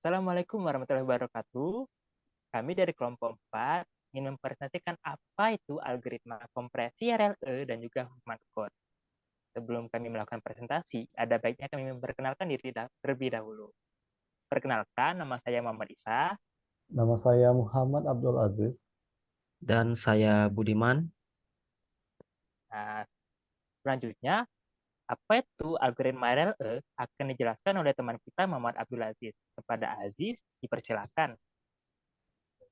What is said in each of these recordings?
Assalamualaikum warahmatullahi wabarakatuh. Kami dari kelompok 4 ingin mempresentasikan apa itu algoritma kompresi RLE dan juga hukuman code. Sebelum kami melakukan presentasi, ada baiknya kami memperkenalkan diri terlebih dahulu. Perkenalkan, nama saya Muhammad Isa. Nama saya Muhammad Abdul Aziz. Dan saya Budiman. Nah, selanjutnya, apa itu algoritma RLE akan dijelaskan oleh teman kita Muhammad Abdul Aziz. Kepada Aziz, dipersilakan.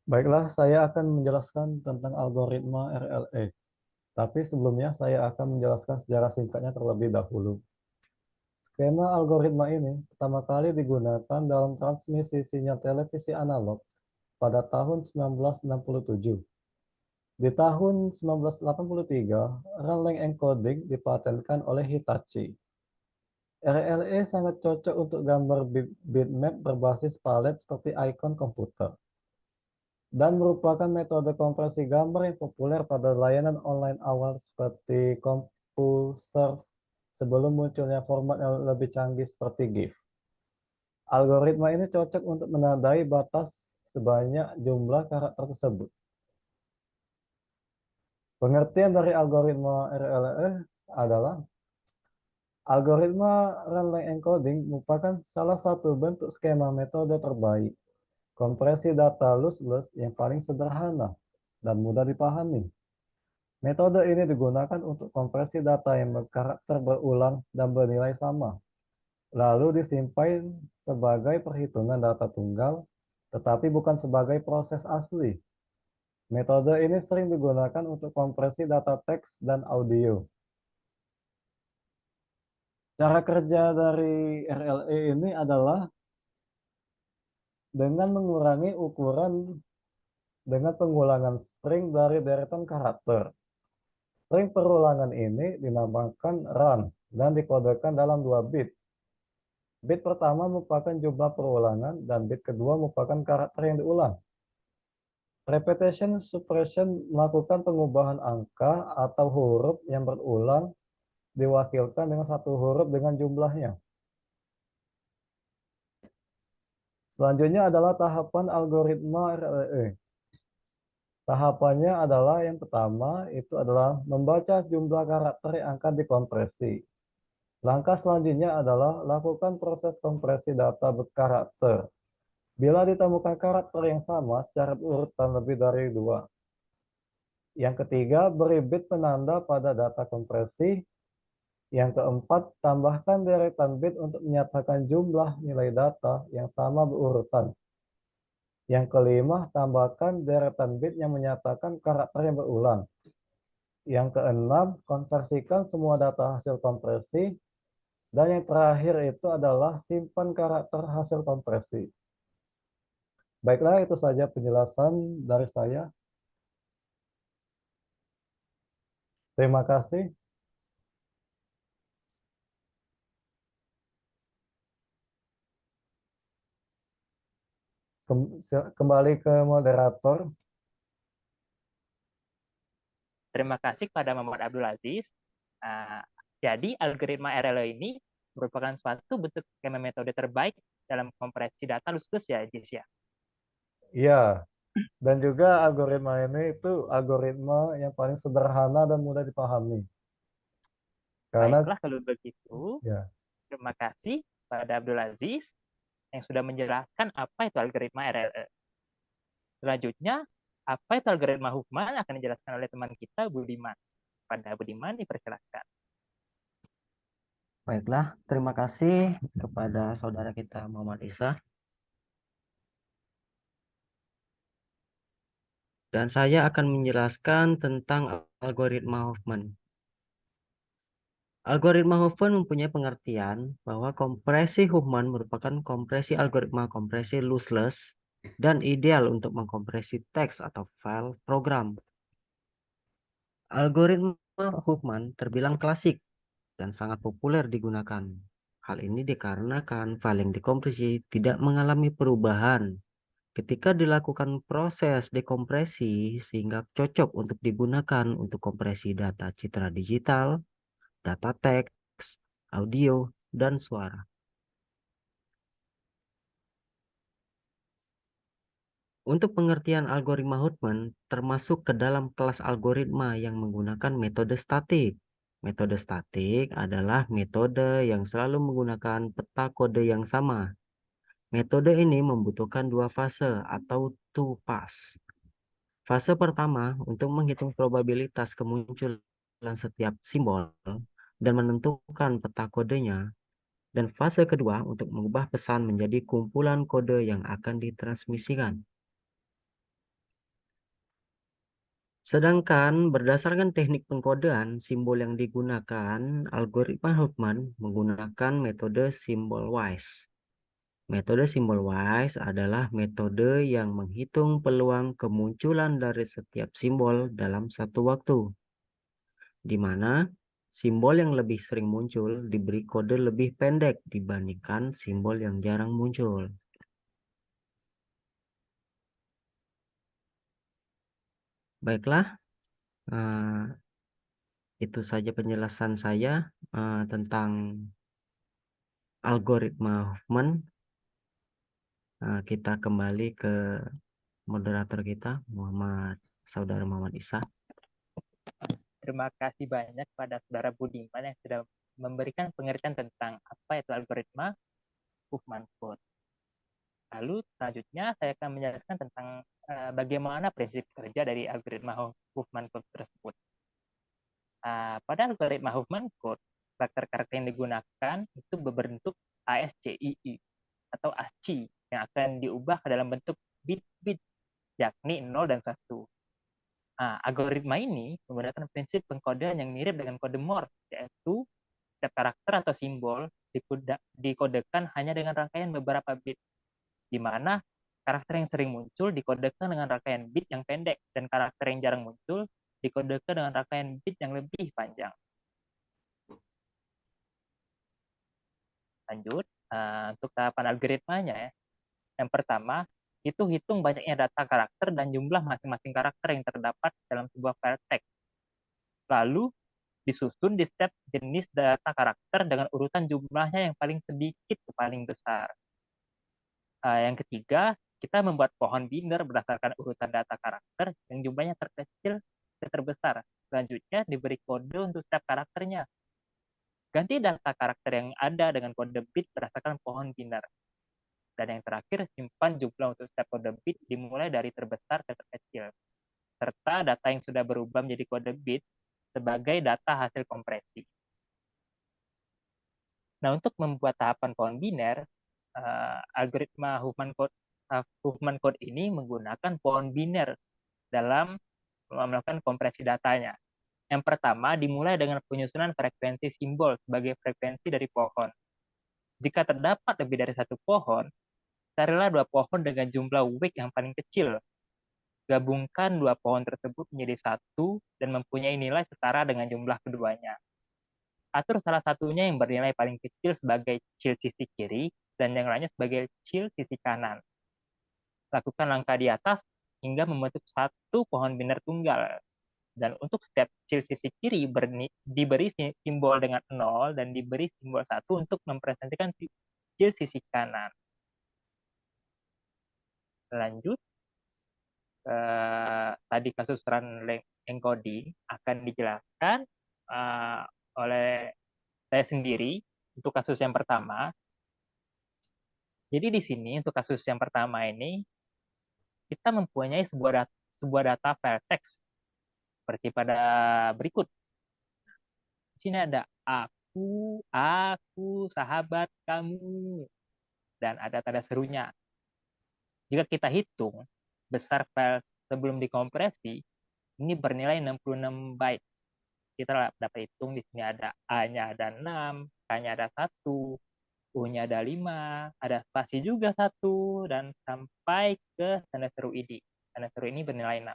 Baiklah, saya akan menjelaskan tentang algoritma RLE. Tapi sebelumnya saya akan menjelaskan sejarah singkatnya terlebih dahulu. Skema algoritma ini pertama kali digunakan dalam transmisi sinyal televisi analog pada tahun 1967. Di tahun 1983, Run-Length Encoding dipatenkan oleh Hitachi. RLE sangat cocok untuk gambar bitmap berbasis palet seperti ikon komputer, dan merupakan metode kompresi gambar yang populer pada layanan online awal seperti CompuServe sebelum munculnya format yang lebih canggih seperti GIF. Algoritma ini cocok untuk menandai batas sebanyak jumlah karakter tersebut. Pengertian dari algoritma RLE adalah algoritma run-length encoding merupakan salah satu bentuk skema metode terbaik kompresi data lossless yang paling sederhana dan mudah dipahami. Metode ini digunakan untuk kompresi data yang berkarakter berulang dan bernilai sama, lalu disimpan sebagai perhitungan data tunggal, tetapi bukan sebagai proses asli. Metode ini sering digunakan untuk kompresi data teks dan audio. Cara kerja dari RLE ini adalah dengan mengurangi ukuran dengan pengulangan string dari deretan karakter. String perulangan ini dinamakan run dan dikodekan dalam 2 bit. Bit pertama merupakan jumlah perulangan dan bit kedua merupakan karakter yang diulang. Repetition suppression melakukan pengubahan angka atau huruf yang berulang diwakilkan dengan satu huruf dengan jumlahnya. Selanjutnya adalah tahapan algoritma RLE. Tahapannya adalah yang pertama itu adalah membaca jumlah karakter yang akan dikompresi. Langkah selanjutnya adalah lakukan proses kompresi data berkarakter. Bila ditemukan karakter yang sama secara urutan lebih dari 2. Yang ketiga, beri bit penanda pada data kompresi. Yang keempat, tambahkan deretan bit untuk menyatakan jumlah nilai data yang sama berurutan. Yang kelima, tambahkan deretan bit yang menyatakan karakter yang berulang. Yang keenam, konversikan semua data hasil kompresi. Dan yang terakhir itu adalah simpan karakter hasil kompresi. Baiklah, itu saja penjelasan dari saya. Terima kasih. Kembali ke moderator. Terima kasih kepada Muhammad Abdul Aziz. Jadi algoritma RLE ini merupakan suatu bentuk skema metode terbaik dalam kompresi data lossless ya, Jis ya. Iya, dan juga algoritma ini itu algoritma yang paling sederhana dan mudah dipahami. Karena Baiklah kalau begitu, ya, terima kasih kepada Abdul Aziz yang sudah menjelaskan apa itu algoritma RLE. Selanjutnya, apa itu algoritma Huffman akan dijelaskan oleh teman kita Budiman. Pada Budiman dipersilakan. Baiklah, terima kasih kepada saudara kita Muhammad Isa. Dan saya akan menjelaskan tentang algoritma Huffman. Algoritma Huffman mempunyai pengertian bahwa kompresi Huffman merupakan kompresi algoritma kompresi lossless dan ideal untuk mengkompresi teks atau file program. Algoritma Huffman terbilang klasik dan sangat populer digunakan. Hal ini dikarenakan file yang dikompresi tidak mengalami perubahan ketika dilakukan proses dekompresi sehingga cocok untuk digunakan untuk kompresi data citra digital, data teks, audio, dan suara. Untuk pengertian algoritma Huffman termasuk ke dalam kelas algoritma yang menggunakan metode statik. Metode statik adalah metode yang selalu menggunakan peta kode yang sama. Metode ini membutuhkan dua fase atau two pass. Fase pertama untuk menghitung probabilitas kemunculan setiap simbol dan menentukan peta kodenya. Dan fase kedua untuk mengubah pesan menjadi kumpulan kode yang akan ditransmisikan. Sedangkan berdasarkan teknik pengkodean, simbol yang digunakan, algoritma Huffman menggunakan metode symbol wise. Metode symbol wise adalah metode yang menghitung peluang kemunculan dari setiap simbol dalam satu waktu, di mana simbol yang lebih sering muncul diberi kode lebih pendek dibandingkan simbol yang jarang muncul. Baiklah, itu saja penjelasan saya tentang algoritma Huffman. Kita kembali ke moderator kita, Saudara Muhammad Isa. Terima kasih banyak pada Saudara Budiman yang sudah memberikan pengertian tentang apa itu algoritma Huffman code. Lalu selanjutnya saya akan menjelaskan tentang bagaimana prinsip kerja dari algoritma Huffman code tersebut. Pada algoritma Huffman code, karakter-karakter yang digunakan itu berbentuk ASCII atau ASCII yang akan diubah ke dalam bentuk bit-bit, yakni 0 dan 1. Algoritma ini menggunakan prinsip pengkodean yang mirip dengan kode Morse, yaitu setiap karakter atau simbol dikodekan hanya dengan rangkaian beberapa bit, di mana karakter yang sering muncul dikodekan dengan rangkaian bit yang pendek, dan karakter yang jarang muncul dikodekan dengan rangkaian bit yang lebih panjang. Lanjut, untuk tahapan algoritmanya ya. Yang pertama, itu hitung banyaknya data karakter dan jumlah masing-masing karakter yang terdapat dalam sebuah file teks. Lalu, disusun di setiap jenis data karakter dengan urutan jumlahnya yang paling sedikit ke paling besar. Yang ketiga, kita membuat pohon biner berdasarkan urutan data karakter yang jumlahnya terkecil ke terbesar. Selanjutnya, diberi kode untuk setiap karakternya. Ganti data karakter yang ada dengan kode bit berdasarkan pohon biner. Dan yang terakhir, simpan jumlah untuk setiap kode bit dimulai dari terbesar ke terkecil, serta data yang sudah berubah menjadi kode bit sebagai data hasil kompresi. Nah, untuk membuat tahapan pohon biner, algoritma Huffman code ini menggunakan pohon biner dalam melakukan kompresi datanya. Yang pertama, dimulai dengan penyusunan frekuensi simbol sebagai frekuensi dari pohon. Jika terdapat lebih dari satu pohon, carilah dua pohon dengan jumlah week yang paling kecil. Gabungkan dua pohon tersebut menjadi satu dan mempunyai nilai setara dengan jumlah keduanya. Atur salah satunya yang bernilai paling kecil sebagai cil sisi kiri dan yang lainnya sebagai cil sisi kanan. Lakukan langkah di atas hingga membentuk satu pohon biner tunggal. Dan untuk setiap cil sisi kiri diberi simbol dengan 0 dan diberi simbol 1 untuk mempresentasikan cil sisi kanan. Lanjut, tadi kasus run encoding akan dijelaskan oleh saya sendiri untuk kasus yang pertama. Jadi di sini untuk kasus yang pertama ini kita mempunyai sebuah data file text seperti pada berikut. Di sini ada aku, sahabat kamu, dan ada tanda serunya. Jika kita hitung besar file sebelum dikompresi, ini bernilai 66 byte. Kita dapat hitung di sini ada A-nya ada 6, K-nya ada 1, U-nya ada 5, ada spasi juga 1, dan sampai ke tanda seru ID. Tanda seru ini bernilai 6.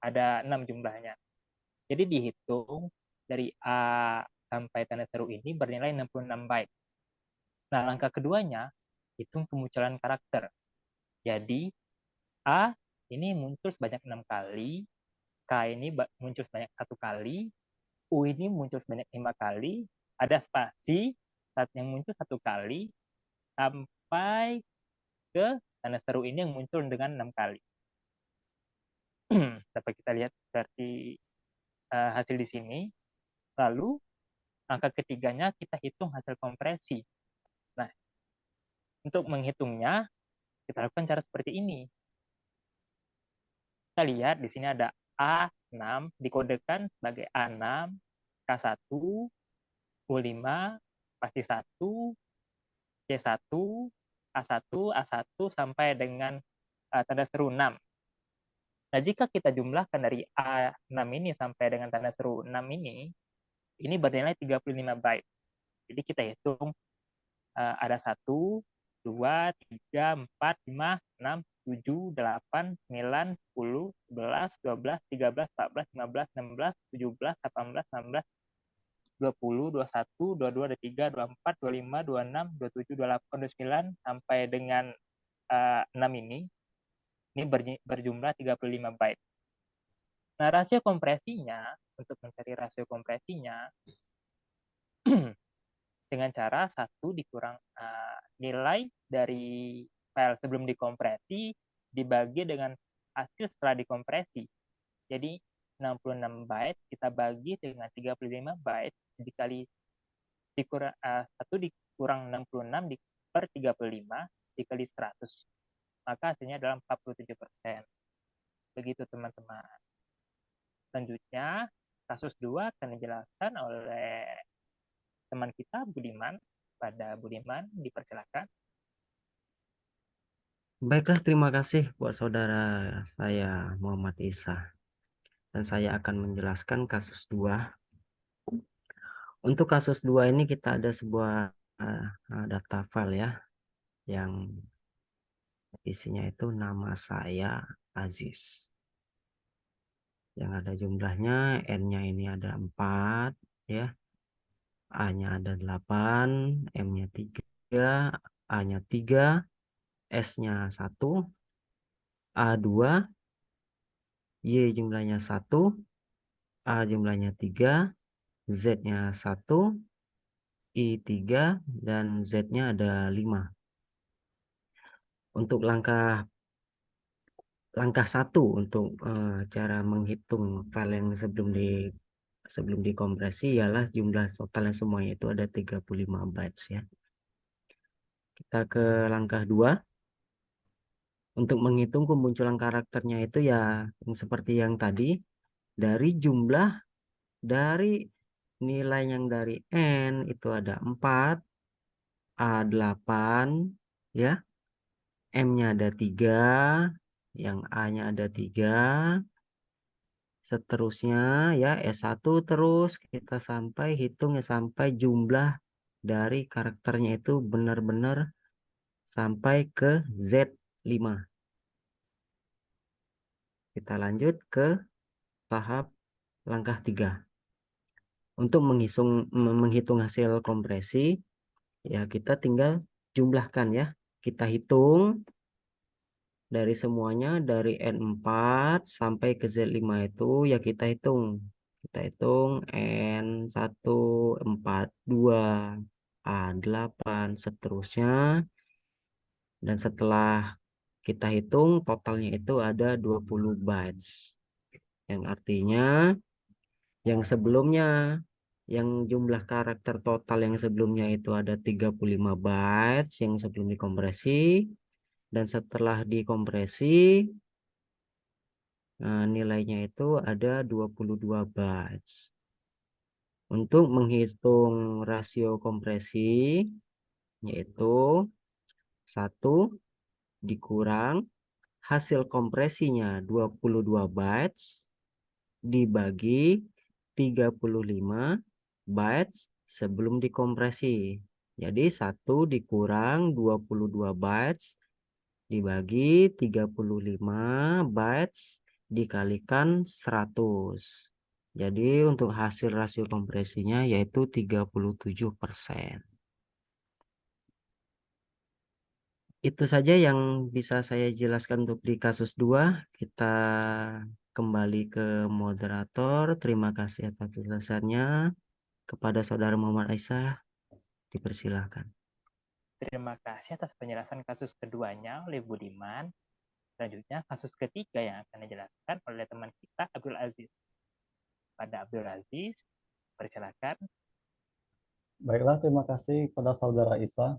Ada 6 jumlahnya. Jadi dihitung dari A sampai tanda seru ini bernilai 66 byte. Nah, langkah keduanya, hitung kemunculan karakter. Jadi, A ini muncul sebanyak 6 kali, K ini muncul sebanyak 1 kali, U ini muncul sebanyak 5 kali, ada spasi saat yang muncul 1 kali, sampai ke tanda seru ini yang muncul dengan 6 kali. dapat kita lihat seperti hasil di sini. Lalu angka ketiganya kita hitung hasil kompresi. Nah, untuk menghitungnya kita lakukan cara seperti ini. Kita lihat di sini ada A6 dikodekan sebagai A6, K1, U5, pasti 1, C1, A1, A1 sampai dengan tanda seru 6. Nah, jika kita jumlahkan dari A6 ini sampai dengan tanda seru 6 ini bernilai 35 byte. Jadi kita hitung ada 1, 2, 3, 4, 5, 6, 7, 8, 9, 10, 11, 12, 13, 14, 15, 16, 17, 18, 19, 20, 21, 22, 23, 24, 25, 26, 27, 28, 29, sampai dengan 6 ini berjumlah 35 byte. Nah, rasio kompresinya, untuk mencari rasio kompresinya, dengan cara 1 dikurang nilai dari file sebelum dikompresi dibagi dengan hasil setelah dikompresi. Jadi 66 byte kita bagi dengan 35 byte dikali 1 dikurang 66 per 35 dikali 100. Maka hasilnya adalah 47%. Begitu teman-teman. Selanjutnya, kasus 2 akan dijelaskan oleh teman kita Budiman. Pada Budiman, dipersilakan. Baiklah, terima kasih buat saudara saya Muhammad Isa. Dan saya akan menjelaskan kasus 2. Untuk kasus 2 ini kita ada sebuah data file ya, yang isinya itu nama saya Aziz. Yang ada jumlahnya, N-nya ini ada 4 ya, A-nya ada 8, M-nya 3, A-nya 3, S-nya 1, A2, Y jumlahnya 1, A jumlahnya 3, Z-nya 1, I3, dan Z-nya ada 5. Untuk langkah 1 untuk cara menghitung file yang sebelum dikompresi ialah jumlah totalnya semuanya itu ada 35 bytes ya. Kita ke langkah 2. Untuk menghitung kemunculan karakternya itu ya yang seperti yang tadi, dari jumlah dari nilai yang dari N itu ada 4, A8 ya, M-nya ada 3, yang A-nya ada 3, seterusnya ya S1, terus kita sampai hitung ya sampai jumlah dari karakternya itu benar-benar sampai ke Z5. Kita lanjut ke tahap langkah 3. Untuk menghitung hasil kompresi, ya kita tinggal jumlahkan ya. Kita hitung dari semuanya, dari N4 sampai ke Z5 itu ya kita hitung. Kita hitung N1, 4, 2, A8, seterusnya. Dan setelah kita hitung, totalnya itu ada 20 bytes. Yang artinya yang sebelumnya, yang jumlah karakter total yang sebelumnya itu ada 35 bytes yang sebelum dikompresi. Dan setelah dikompresi, nilainya itu ada 22 bytes. Untuk menghitung rasio kompresi, yaitu 1 dikurang hasil kompresinya 22 bytes dibagi 35 bytes sebelum dikompresi. Jadi 1 dikurang 22 bytes dibagi 35 bytes dikalikan 100. Jadi untuk hasil rasio kompresinya yaitu 37%. Itu saja yang bisa saya jelaskan untuk di kasus 2. Kita kembali ke moderator. Terima kasih atas penjelasannya. Kepada saudara Muhammad Aisyah, dipersilahkan. Terima kasih atas penjelasan kasus keduanya oleh Budiman. Selanjutnya, kasus ketiga yang akan dijelaskan oleh teman kita, Abdul Aziz. Pada Abdul Aziz, persilakan. Baiklah, terima kasih kepada Saudara Isa.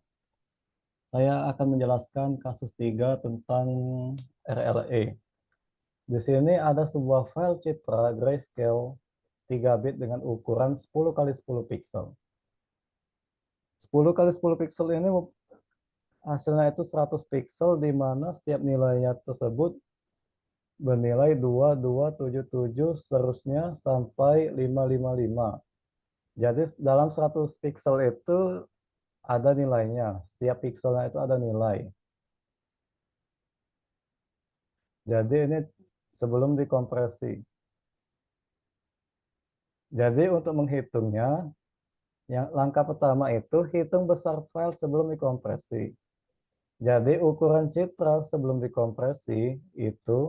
Saya akan menjelaskan kasus 3 tentang RLE. Di sini ada sebuah file citra grayscale 3 bit dengan ukuran 10 kali 10 pixel. 10 kali 10 pixel ini hasilnya itu 100 pixel, di mana setiap nilainya tersebut bernilai 2277 seterusnya sampai 555. Jadi dalam 100 pixel itu ada nilainya. Setiap pixelnya itu ada nilai. Jadi ini sebelum dikompresi. Jadi untuk menghitungnya, yang langkah pertama itu hitung besar file sebelum dikompresi. Jadi ukuran citra sebelum dikompresi itu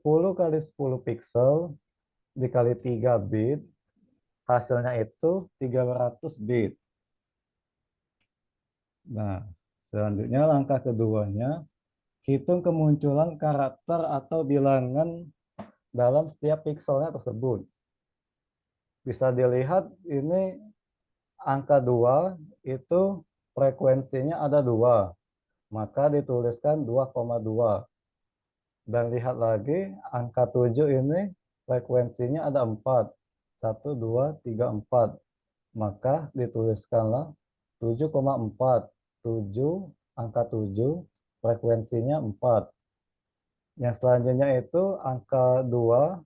10 kali 10 pixel dikali 3 bit, hasilnya itu 300 bit. Nah, selanjutnya langkah keduanya, hitung kemunculan karakter atau bilangan dalam setiap pixelnya tersebut. Bisa dilihat ini angka 2 itu frekuensinya ada 2, maka dituliskan 2,2. Dan lihat lagi angka 7 ini frekuensinya ada 4. 1, 2, 3, 4. Maka dituliskanlah 7,4. 7, angka 7, frekuensinya 4. Yang selanjutnya itu angka 2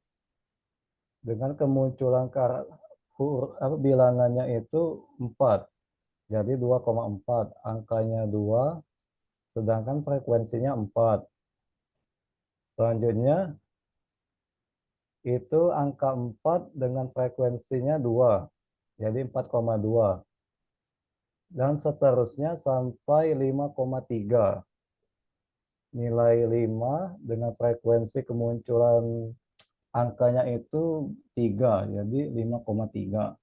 dengan kemunculan bilangannya itu 4. Jadi 2,4. Angkanya 2, sedangkan frekuensinya 4. Selanjutnya itu angka 4 dengan frekuensinya 2. Jadi 4,2. Dan seterusnya sampai 5,3. Nilai 5 dengan frekuensi kemunculan angkanya itu 3. Jadi 5,3.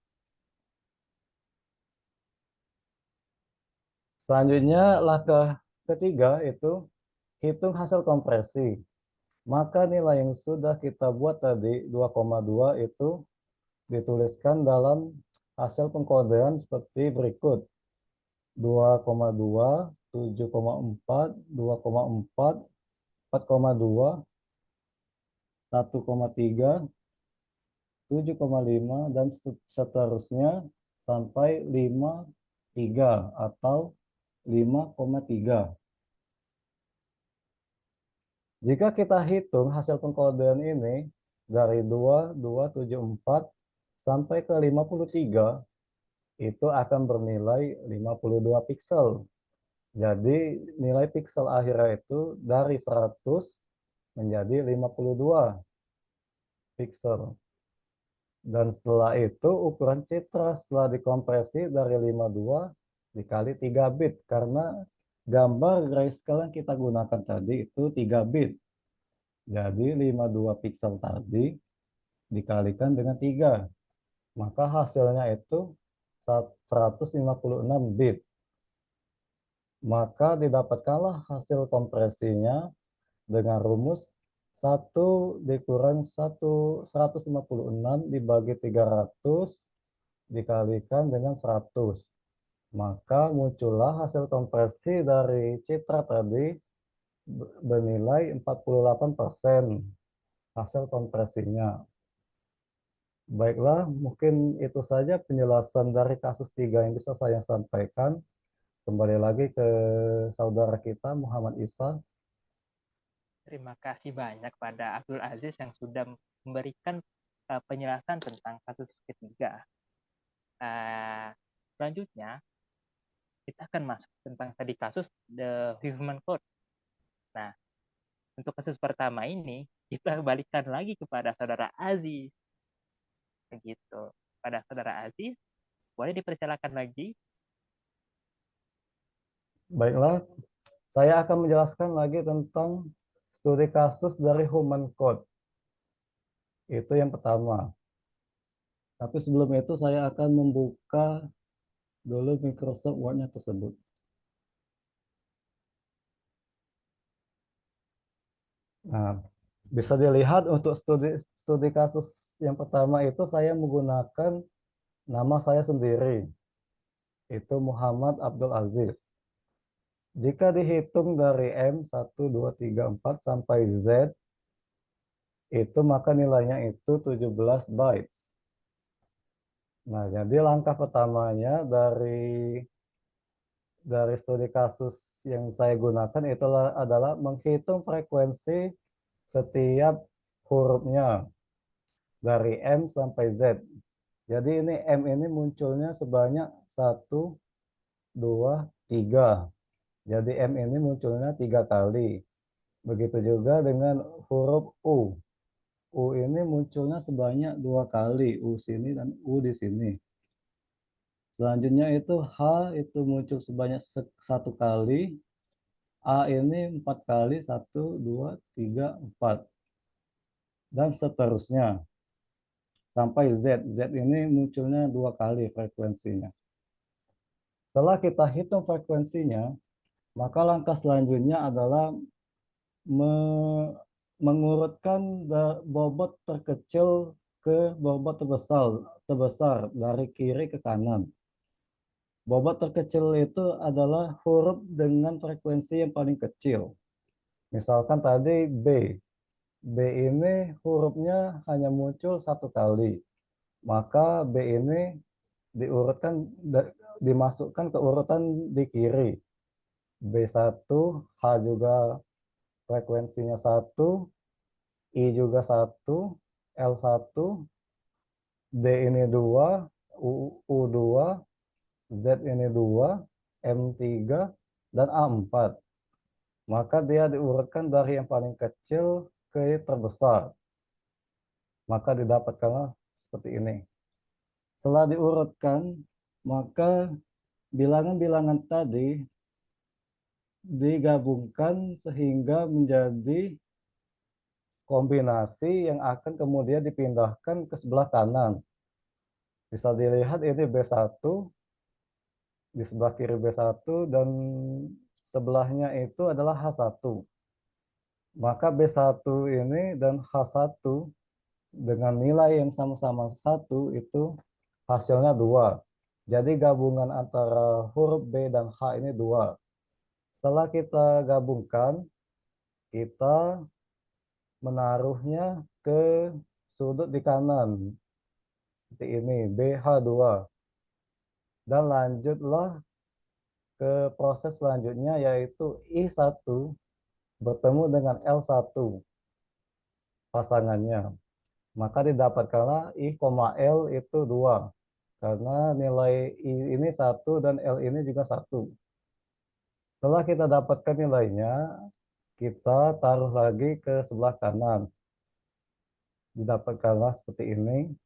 Selanjutnya langkah ketiga itu hitung hasil kompresi. Maka nilai yang sudah kita buat tadi 2,2 itu dituliskan dalam hasil pengkodean seperti berikut. 2,2, 7,4, 2,4, 4,2, 1,3, 7,5, dan seterusnya sampai 5,3 atau 5,3. Jika kita hitung hasil pengkodean ini dari 2274 sampai ke 53, itu akan bernilai 52 pixel. Jadi nilai pixel akhirnya itu dari 100 menjadi 52 pixel. Dan setelah itu ukuran citra setelah dikompresi dari 52 dikali 3 bit. Karena gambar grayscale yang kita gunakan tadi itu 3 bit. Jadi 52 pixel tadi dikalikan dengan 3. Maka hasilnya itu 156 bit. Maka didapatkanlah hasil kompresinya dengan rumus 1 dikurang 156 dibagi 300 dikalikan dengan 100. Maka muncullah hasil kompresi dari citra tadi bernilai 48% hasil kompresinya. Baiklah, mungkin itu saja penjelasan dari kasus 3 yang bisa saya sampaikan. Kembali lagi ke saudara kita, Muhammad Isa. Terima kasih banyak pada Abdul Aziz yang sudah memberikan penjelasan tentang kasus ketiga. Selanjutnya, kita akan masuk tentang tadi kasus the human code. Nah, untuk kasus pertama ini, kita balikkan lagi kepada saudara Aziz. Begitu. Pada saudara Aziz, boleh dipersilakan lagi? Baiklah, saya akan menjelaskan lagi tentang studi kasus dari human code. Itu yang pertama. Tapi sebelum itu saya akan membuka dulu Microsoft Word-nya tersebut. Nah, bisa dilihat untuk studi kasus yang pertama itu saya menggunakan nama saya sendiri, itu Muhammad Abdul Aziz. Jika dihitung dari M 1, 2, 3, 4 sampai Z, itu maka nilainya itu 17 bytes. Nah, jadi langkah pertamanya dari studi kasus yang saya gunakan itulah adalah menghitung frekuensi setiap hurufnya dari M sampai Z. Jadi ini M ini munculnya sebanyak 1, 2, 3. Jadi M ini munculnya 3 kali. Begitu juga dengan huruf U. U ini munculnya sebanyak 2 kali. U sini dan U di sini. Selanjutnya itu H itu muncul sebanyak 1 kali. A ini 4 kali. 1, 2, 3, 4. Dan seterusnya. Sampai Z. Z ini munculnya 2 kali frekuensinya. Setelah kita hitung frekuensinya, maka langkah selanjutnya adalah mengurutkan bobot terkecil ke bobot terbesar dari kiri ke kanan. Bobot terkecil itu adalah huruf dengan frekuensi yang paling kecil. Misalkan tadi B. B ini hurufnya hanya muncul 1 kali. Maka B ini diurutkan, dimasukkan ke urutan di kiri. B1, H juga frekuensinya 1, I juga 1, L1, D ini 2, U2, Z ini 2, M3, dan A4. Maka dia diurutkan dari yang paling kecil ke terbesar. Maka didapatkanlah seperti ini. Setelah diurutkan, maka bilangan-bilangan tadi digabungkan sehingga menjadi kombinasi yang akan kemudian dipindahkan ke sebelah kanan. Bisa dilihat ini B1, di sebelah kiri B1, dan sebelahnya itu adalah H1. Maka B1 ini dan H1 dengan nilai yang sama-sama 1 itu hasilnya 2. Jadi gabungan antara huruf B dan H ini 2. Setelah kita gabungkan, kita menaruhnya ke sudut di kanan. Seperti ini, BH2. Dan lanjutlah ke proses selanjutnya yaitu I1 bertemu dengan L1 pasangannya. Maka didapatkanlah I, L itu 2. Karena nilai I ini 1 dan L ini juga 1. Setelah kita dapatkan nilainya, kita taruh lagi ke sebelah kanan. Didapatkanlah seperti ini.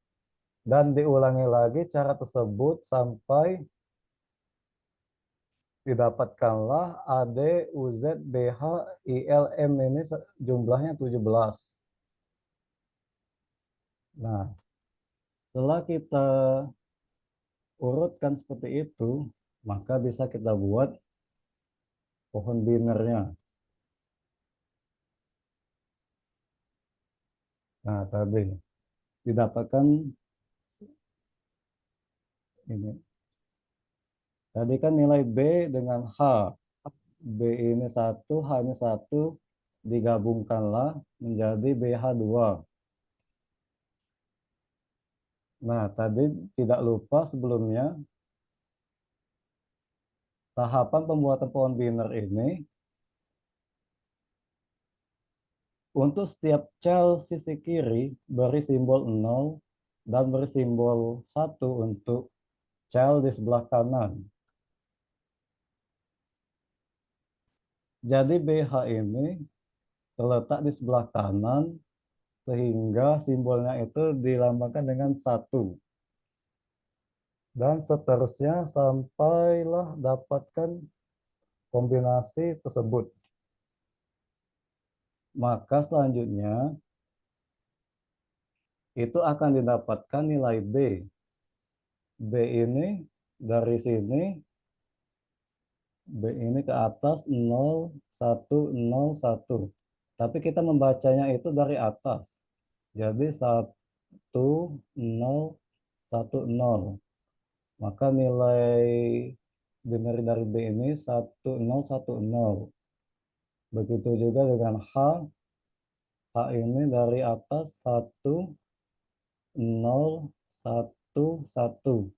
Dan diulangi lagi cara tersebut sampai didapatkanlah AD, UZ, BH, IL, M ini jumlahnya 17. Nah, setelah kita urutkan seperti itu, maka bisa kita buat pohon binernya. Nah, tadi didapatkan ini. Tadi kan nilai B dengan H. B ini 1, H ini 1, digabungkanlah menjadi BH2. Nah, tadi tidak lupa sebelumnya, tahapan pembuatan pohon biner ini, untuk setiap cell sisi kiri beri simbol 0 dan beri simbol 1 untuk cell di sebelah kanan. Jadi BH ini terletak di sebelah kanan sehingga simbolnya itu dilambangkan dengan 1. Dan seterusnya sampailah dapatkan kombinasi tersebut. Maka selanjutnya itu akan didapatkan nilai B. B ini dari sini, B ini ke atas 0, 1, 0, 1. Tapi kita membacanya itu dari atas. Jadi 1, 0, 1, 0. Maka nilai binary dari B ini 1, 0, 1, 0. Begitu juga dengan H. H ini dari atas 1, 0, 1, 1.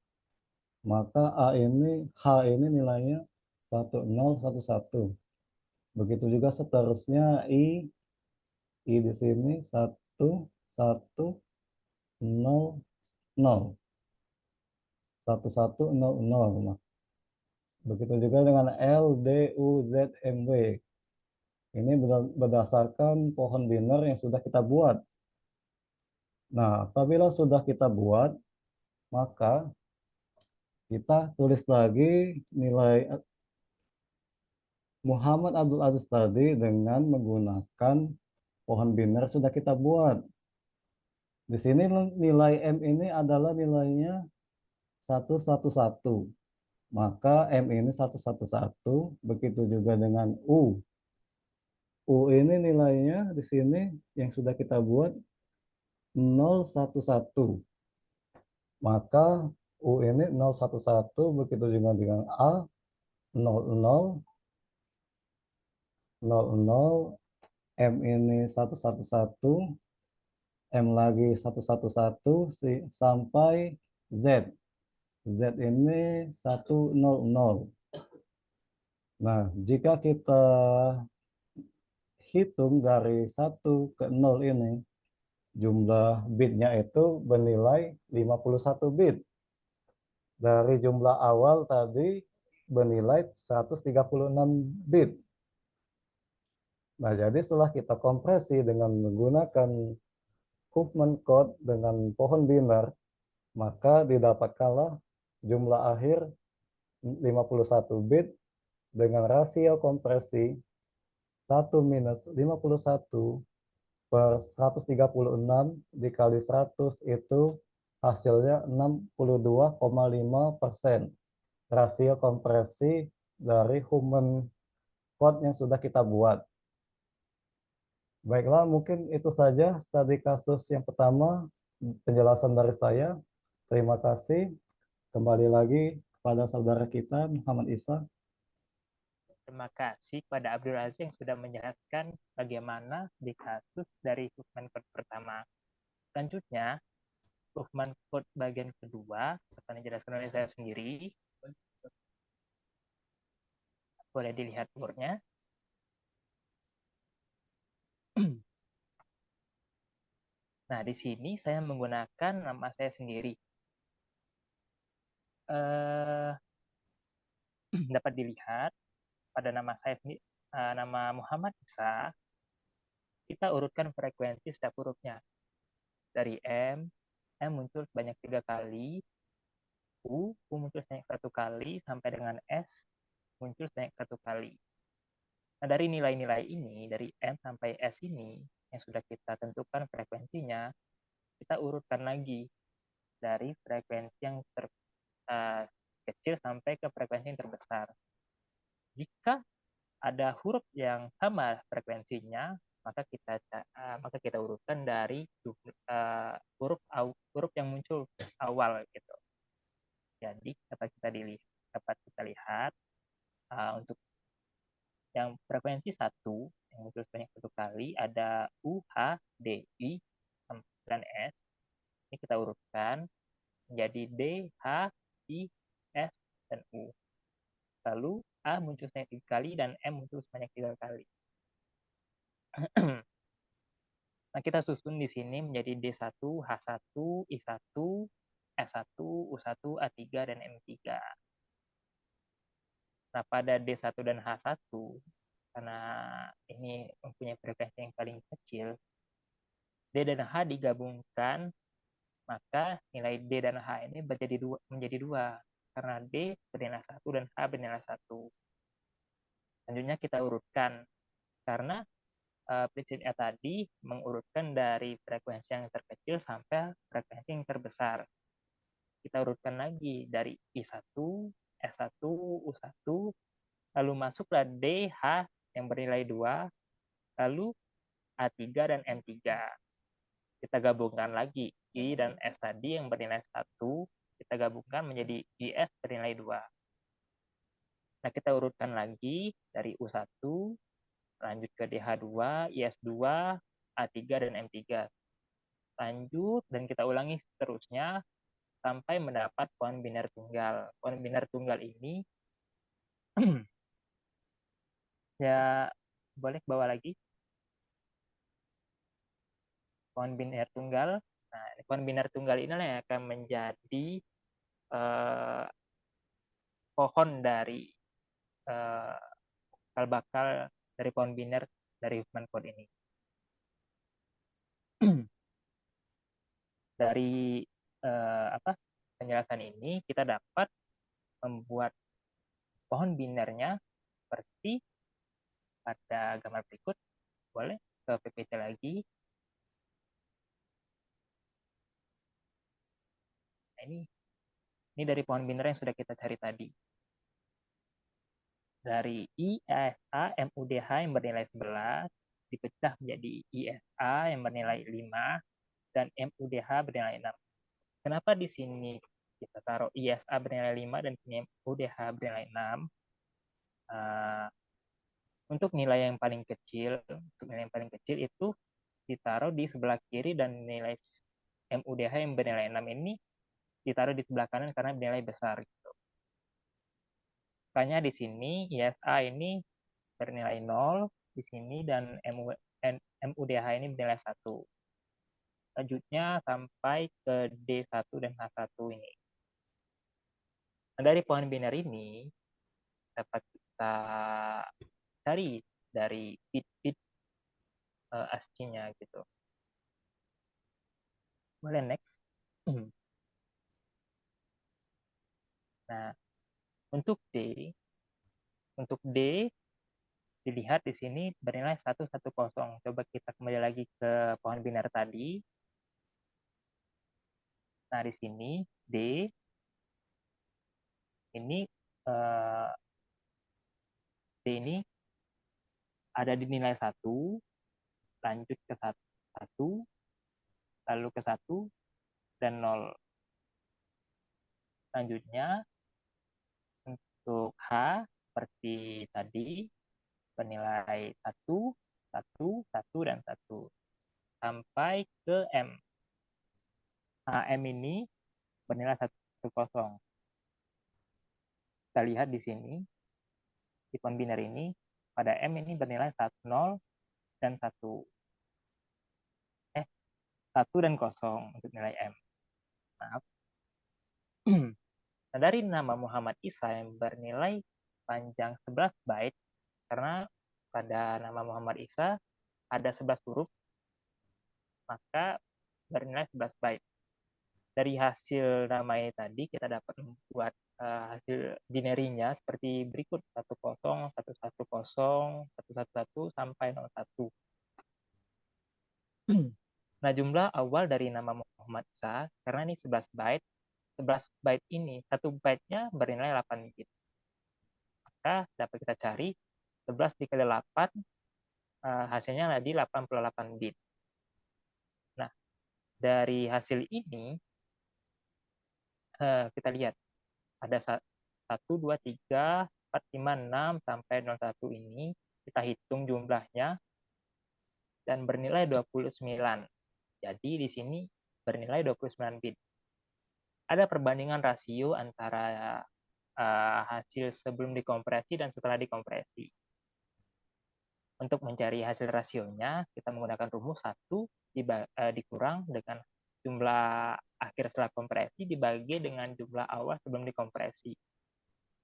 Maka H ini nilainya 1, 0, 1, 1. Begitu juga seterusnya I di sini 1, 1, 0, 0. 1, 1, 0, 0. Nah, begitu juga dengan L, D, U, Z, M, W. Ini berdasarkan pohon biner yang sudah kita buat. Nah, apabila sudah kita buat, maka kita tulis lagi nilai Muhammad Abdul Aziz tadi dengan menggunakan pohon biner sudah kita buat. Di sini nilai M ini adalah nilainya 111. Maka M ini 111. Begitu juga dengan U. U ini nilainya di sini yang sudah kita buat 011. Maka U ini 011. Begitu juga dengan A 00. 00. M ini 111. M lagi 111 sampai Z. Z ini 100. Nah, jika kita hitung dari 1 ke 0 ini, jumlah bitnya itu bernilai 51 bit. Dari jumlah awal tadi bernilai 136 bit. Nah, jadi setelah kita kompresi dengan menggunakan Huffman code dengan pohon biner, maka didapatkanlah jumlah akhir 51 bit dengan rasio kompresi 1 minus 51 per 136 dikali 100 itu hasilnya 62,5%. Rasio kompresi dari Huffman code yang sudah kita buat. Baiklah, mungkin itu saja studi kasus yang pertama, penjelasan dari saya. Terima kasih. Kembali lagi pada saudara kita, Muhammad Isa. Terima kasih kepada Abdul Aziz yang sudah menjelaskan bagaimana di kasus dari Huffman Code pertama. Selanjutnya, Huffman Code bagian kedua akan dijelaskan oleh saya sendiri. Boleh dilihat boardnya. Nah, di sini saya menggunakan nama saya sendiri. Dapat dilihat pada nama saya sendiri, nama Muhammad Isa, kita urutkan frekuensi setiap hurufnya. Dari M muncul sebanyak 3 kali, U muncul sebanyak 1 kali, sampai dengan S muncul sebanyak 1 kali. Nah, dari nilai-nilai ini, dari M sampai S ini, yang sudah kita tentukan frekuensinya, kita urutkan lagi dari frekuensi yang kecil sampai ke frekuensi yang terbesar. Jika ada huruf yang sama frekuensinya, maka kita urutkan dari huruf yang muncul awal gitu. Jadi dapat kita lihat untuk yang frekuensi 1 yang muncul sebanyak 1 kali ada U, H, D, I, dan S. Ini kita urutkan menjadi D, H, I, S, dan U. Lalu A muncul sebanyak 3 kali dan M muncul sebanyak 3 kali. Nah, kita susun di sini menjadi D1, H1, I1, S1, U1, A3, dan M3. Nah, pada D1 dan H1, karena ini mempunyai frekuensi yang paling kecil, D dan H digabungkan, maka nilai D dan H ini menjadi dua. Karena D bernilai 1 dan H bernilai 1. Selanjutnya kita urutkan. Karena prinsipnya tadi mengurutkan dari frekuensi yang terkecil sampai frekuensi yang terbesar. Kita urutkan lagi dari I1, S1, U1, lalu masuklah D, H yang bernilai 2, lalu A3 dan M3. Kita gabungkan lagi I dan S tadi yang bernilai 1, kita gabungkan menjadi IS bernilai 2. Nah, kita urutkan lagi dari U1, lanjut ke DH2, IS2, A3, dan M3. Lanjut, dan kita ulangi seterusnya sampai mendapat pohon biner tunggal. Pohon biner tunggal ini ya boleh bawa lagi pohon biner tunggal. Nah, pohon biner tunggal inilah yang akan menjadi pohon dari bakal dari pohon biner dari Huffman Code ini. Dari penjelasan ini kita dapat membuat pohon binernya seperti pada gambar berikut. Boleh ke PPT lagi. Nah, ini dari pohon biner yang sudah kita cari tadi. Dari ISA MUDH yang bernilai 11 dipecah menjadi ISA yang bernilai 5 dan MUDH bernilai 6. Kenapa di sini kita taruh ISA bernilai 5 dan MUDH bernilai 6? Untuk nilai yang paling kecil, itu ditaruh di sebelah kiri dan nilai MUDH yang bernilai 6 ini ditaruh di sebelah kanan karena bernilai besar. Gitu. Makanya di sini ISA ini bernilai 0 di sini dan MUDH ini bernilai 1. Lanjutnya sampai ke D1 dan H1 ini. Nah, dari pohon biner ini dapat kita cari dari bit-bit ASCII-nya gitu. Boleh next. Nah, untuk D dilihat di sini bernilai 110. Coba kita kembali lagi ke pohon biner tadi. Nah, di sini D ini D ini ada di nilai 1, lanjut ke 1, lalu ke 1 dan 0. Selanjutnya untuk H seperti tadi bernilai 1, 1, 1 dan 1 sampai ke M. Nah, M ini bernilai 10. Kita lihat di sini di pohon biner ini pada M ini bernilai 0 dan 1. 1 dan 0 untuk nilai M. Maaf. Nah, dari nama Muhammad Isa yang bernilai panjang 11 byte, karena pada nama Muhammad Isa ada 11 huruf, maka bernilai 11 byte. Dari hasil nama ini tadi, kita dapat membuat hasil binary-nya seperti berikut: 10, 110, 111, sampai 01. Nah, jumlah awal dari nama Muhammad Isa, karena ini 11 byte, 11 byte ini, 1 byte-nya bernilai 8 bit. Maka dapat kita cari 11 dikali 8, hasilnya adalah di 88 bit. Nah, dari hasil ini, kita lihat ada 1, 2, 3, 4, 5, 6, sampai 01 ini, kita hitung jumlahnya, dan bernilai 29. Jadi di sini bernilai 29 bit. Ada perbandingan rasio antara hasil sebelum dikompresi dan setelah dikompresi. Untuk mencari hasil rasionya, kita menggunakan rumus 1 dikurang dengan jumlah akhir setelah kompresi dibagi dengan jumlah awal sebelum dikompresi.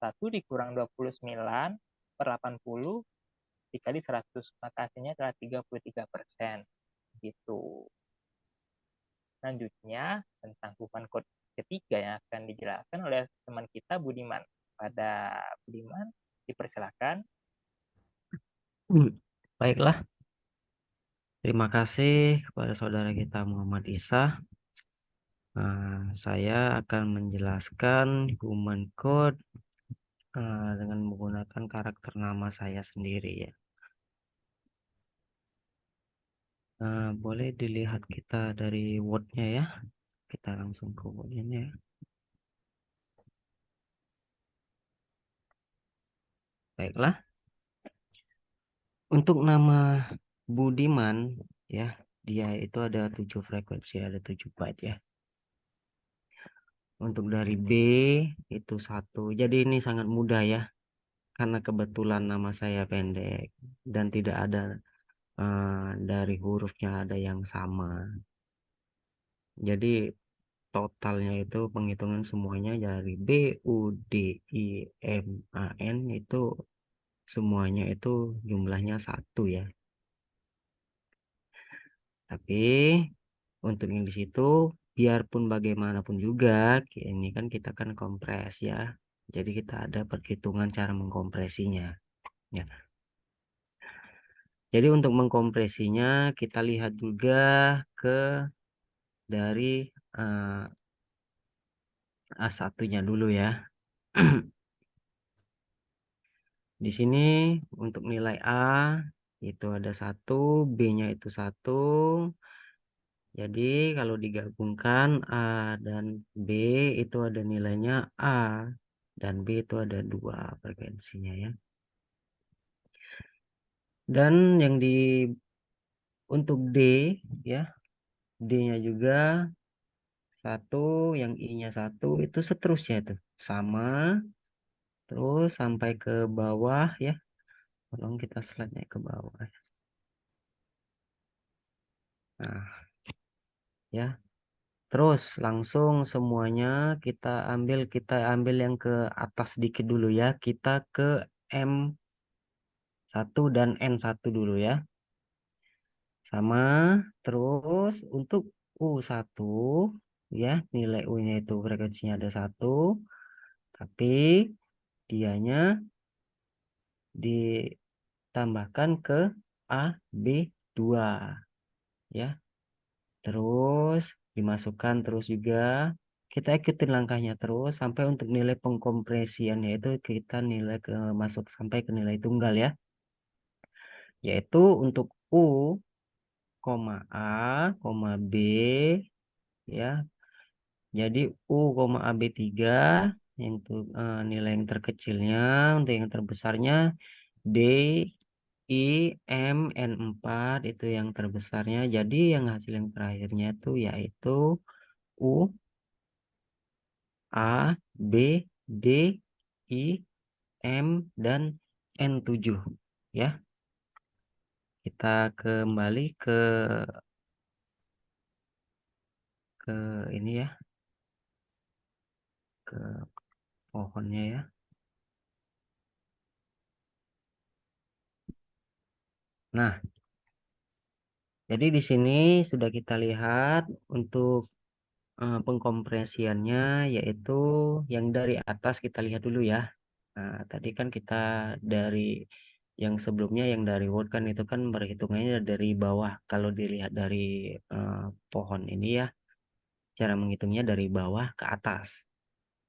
1 dikurang 29 per 80 dikali 100, maka hasilnya adalah 33%. Gitu. Selanjutnya, tentang Huffman Code ketiga yang akan dijelaskan oleh teman kita Budiman. Pada Budiman, dipersilakan. Baiklah, terima kasih kepada saudara kita Muhammad Isa. Saya akan menjelaskan Huffman Code dengan menggunakan karakter nama saya sendiri ya. Boleh dilihat kita dari Word-nya ya. Kita langsung ke Word-nya ya. Baiklah. Untuk nama Budiman ya, dia itu ada 7 frekuensi, ada 7 byte ya. Untuk dari B itu 1. Jadi ini sangat mudah ya. Karena kebetulan nama saya pendek dan tidak ada dari hurufnya ada yang sama. Jadi totalnya itu penghitungan semuanya dari B U D I M A N itu semuanya itu jumlahnya 1 ya. Tapi untuk yang di situ biarpun bagaimanapun juga ini kan kita kan kompres ya. Jadi kita ada perhitungan cara mengkompresinya ya. Jadi untuk mengkompresinya kita lihat juga ke dari A1-nya dulu ya. Di sini untuk nilai A itu ada 1, B-nya itu 1. Jadi kalau digabungkan A dan B itu ada nilainya A dan B itu ada 2 frekuensinya ya. Dan yang di untuk D ya, D-nya juga 1, yang I-nya 1 itu seterusnya itu sama terus sampai ke bawah ya. Tolong kita slide-nya ke bawah. Nah, ya. Terus langsung semuanya kita ambil yang ke atas sedikit dulu ya. Kita ke M1 dan N1 dulu ya. Sama. Terus untuk U1 ya, nilai U-nya itu frekuensinya ada 1, tapi dianya ditambahkan ke AB2 ya. Terus dimasukkan terus juga kita ikutin langkahnya terus sampai untuk nilai pengkompresiannya itu kita nilai ke masuk sampai ke nilai tunggal ya, yaitu untuk U, A, B ya. Jadi U, AB3 yang nilai yang terkecilnya, untuk yang terbesarnya D, I, M, N4 itu yang terbesarnya. Jadi yang hasil yang terakhirnya itu yaitu U, A, B, D, I, M, dan N7 ya. Kita kembali ke ini ya, ke pohonnya ya. Nah, jadi di sini sudah kita lihat untuk pengkompresiannya, yaitu yang dari atas kita lihat dulu ya. Nah, tadi kan kita dari yang sebelumnya yang dari Word kan itu kan berhitungannya dari bawah. Kalau dilihat dari eh, pohon ini ya, cara menghitungnya dari bawah ke atas.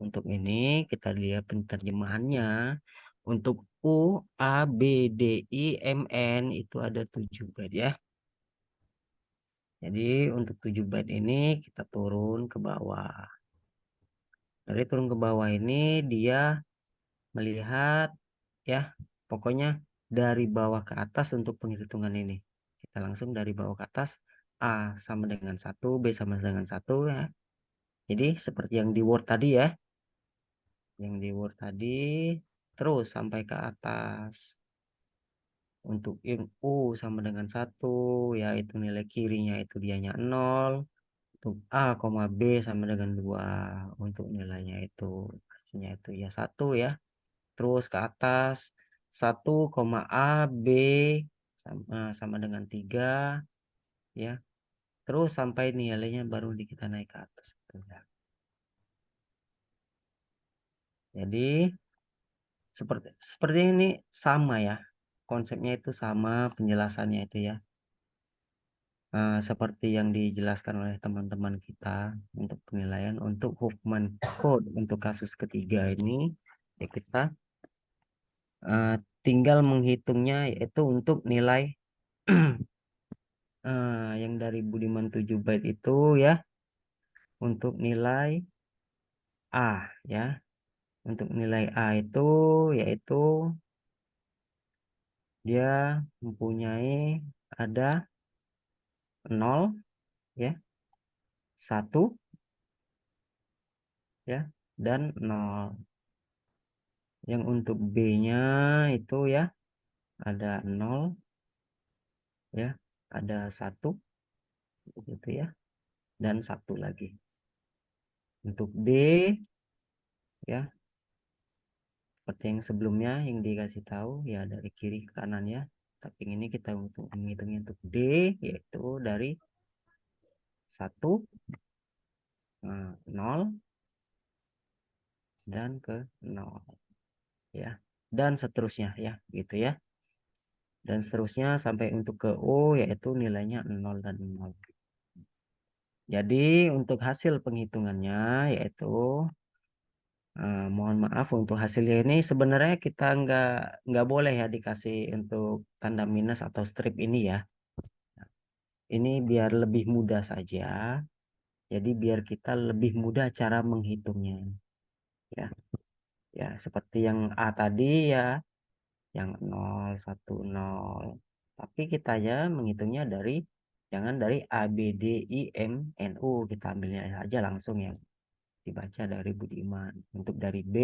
Untuk ini kita lihat penerjemahannya. Untuk U, A, B, D, I, M, N itu ada 7 byte ya. Jadi untuk 7 byte ini kita turun ke bawah. Dari turun ke bawah ini dia melihat ya, pokoknya dari bawah ke atas untuk penghitungan ini. Kita langsung dari bawah ke atas, A sama dengan 1, B sama dengan 1 ya. Jadi seperti yang di Word tadi ya. Yang di Word tadi terus sampai ke atas. Untuk yang U sama dengan 1 yaitu nilai kirinya itu dianya 0. Untuk A, B sama dengan 2. Untuk nilainya itu pastinya itu ya 1 ya. Terus ke atas 1, A, B sama dengan 3 ya. Terus sampai nilainya baru kita naik ke atas. Jadi seperti ini sama ya. Konsepnya itu sama, penjelasannya itu ya. Seperti yang dijelaskan oleh teman-teman kita untuk penilaian untuk Huffman Code untuk kasus ketiga ini ya kita tinggal menghitungnya yaitu untuk nilai yang dari Budiman 7 byte itu ya untuk nilai A ya. Untuk nilai A itu yaitu dia mempunyai ada 0 ya, 1 ya, dan 0. Yang untuk B-nya itu ya ada 0 ya, ada 1 gitu ya, dan 1 lagi. Untuk D ya seperti yang sebelumnya yang dikasih tahu ya dari kiri ke kanan ya. Tapi ini kita untuk menghitungnya untuk D yaitu dari 1 0 dan ke 0 ya. Dan seterusnya ya gitu ya. Dan seterusnya sampai untuk ke O yaitu nilainya 0 dan 0. Jadi untuk hasil penghitungannya yaitu mohon maaf untuk hasilnya ini sebenarnya kita nggak boleh ya dikasih untuk tanda minus atau strip ini ya. Ini biar lebih mudah saja. Jadi biar kita lebih mudah cara menghitungnya. Ya, ya seperti yang A tadi ya, yang 0, 1, 0. Tapi kita ya menghitungnya dari jangan dari A, B, D, I, M, N, O. Kita ambilnya saja langsung yang dibaca dari Budiman. Untuk dari B,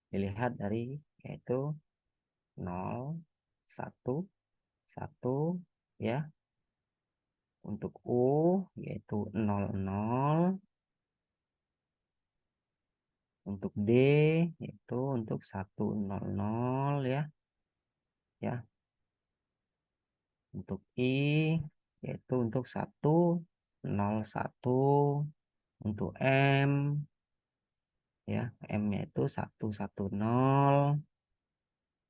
dilihat dari yaitu 0, 1, 1 ya. Untuk U yaitu 0, 0. Untuk D yaitu untuk 100 ya. Ya. Untuk I yaitu untuk 101. Untuk M ya, M yaitu 110.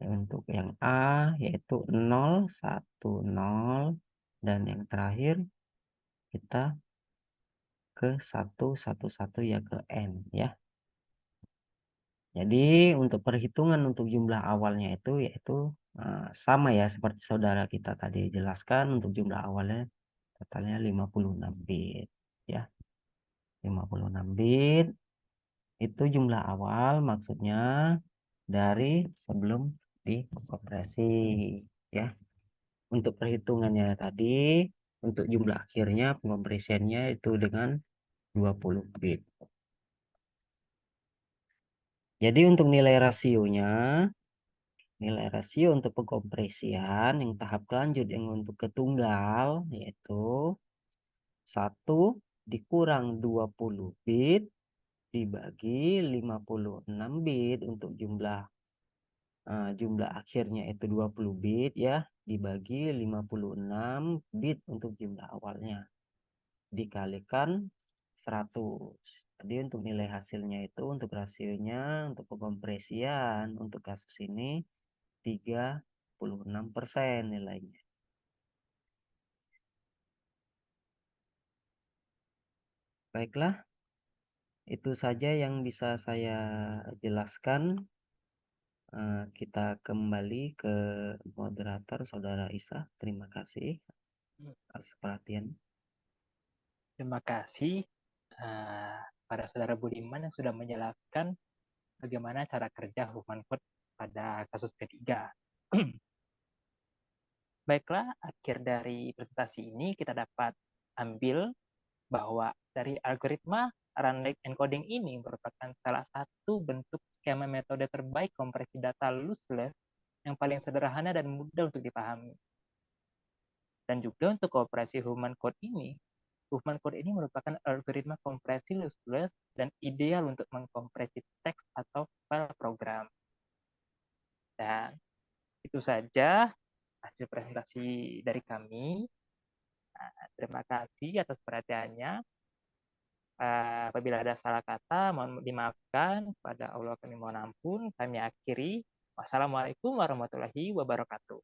Untuk yang A yaitu 010 dan yang terakhir kita ke 111 ya ke N ya. Jadi untuk perhitungan untuk jumlah awalnya itu yaitu sama ya seperti saudara kita tadi jelaskan. Untuk jumlah awalnya totalnya 56 bit ya. 56 bit itu jumlah awal maksudnya dari sebelum dikompresi ya. Untuk perhitungannya tadi untuk jumlah akhirnya pengompresiannya itu dengan 20 bit. Jadi untuk nilai rasionya, nilai rasio untuk pengkompresian yang tahap lanjut yang untuk ketunggal yaitu 1 dikurang 20 bit dibagi 56 bit untuk jumlah akhirnya itu 20 bit ya dibagi 56 bit untuk jumlah awalnya dikalikan 100. Jadi untuk nilai hasilnya itu untuk rasionya untuk pengkompresian untuk kasus ini 36% nilainya. Baiklah, itu saja yang bisa saya jelaskan. Kita kembali ke moderator Saudara Isa. Terima kasih atas perhatian. Terima kasih pada Saudara Budiman yang sudah menjelaskan bagaimana cara kerja human code pada kasus ketiga. Baiklah, akhir dari presentasi ini kita dapat ambil bahwa dari algoritma random encoding ini merupakan salah satu bentuk skema metode terbaik kompresi data lossless yang paling sederhana dan mudah untuk dipahami. Dan juga untuk operasi human code ini merupakan algoritma kompresi lossless dan ideal untuk mengkompresi teks atau file program. Dan itu saja hasil presentasi dari kami. Terima kasih atas perhatiannya. Apabila ada salah kata, mohon dimaafkan. Pada Allah kami mohon ampun. Kami akhiri. Wassalamualaikum warahmatullahi wabarakatuh.